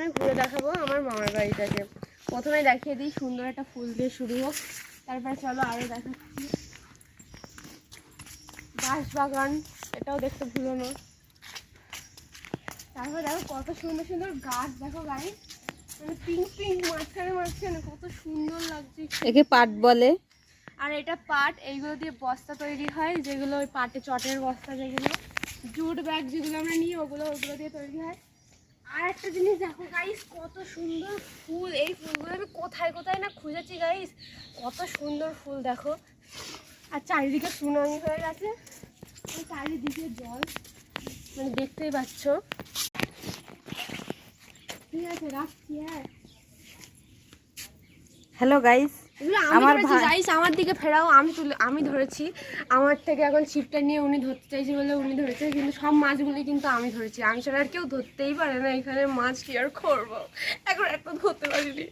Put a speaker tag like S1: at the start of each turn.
S1: আমি ঘুরে দেখাবো আমার মামার বাড়িটাকে। প্রথমে দেখিয়ে দিই সুন্দর একটা ফুল দিয়ে শুরু হোক, তারপরে চলো আরও দেখাচ্ছি। বাঁশ বাগান, এটাও দেখতে ভুলো না। তারপর দেখো কত সুন্দর সুন্দর গাছ, দেখো গাইস, মানে পিঙ্ক পিঙ্ক মাঝখানে মাঝখানে কত সুন্দর লাগছে।
S2: একে পাট বলে।
S1: আর এটা পাট, এইগুলো দিয়ে বস্তা তৈরি হয়, যেগুলো ওই পাটে চটের বস্তা, যেগুলো জুট ব্যাগ যেগুলো আমরা নিই ওগুলো দিয়ে তৈরি হয়। আর একটা জিনিস দেখো গাইস, কত সুন্দর ফুল। এই ফুলগুলো আমি কোথায় কোথায় না খুঁজেছি গাইস, কত সুন্দর ফুল দেখো। আর চারিদিকে সুনামি হয়ে গেছে, চারিদিকে জল, মানে দেখতেই পাচ্ছ। ঠিক আছে, রাখছি। হ্যাঁ,
S2: হ্যালো গাইস,
S1: আমার গাইস আমার দিকে ফেরাও। আমি ধরেছি, আমার থেকে এখন ছিপটা নিয়ে উনি ধরতে চাইছে বলে উনি ধরেছে, কিন্তু সব মাছগুলি কিন্তু আমি ধরেছি। আমি ছাড়া আর কেউ ধরতেই পারে না এখানে মাছ, কি আর করবো, এখন একটা ধরতে পারিনি।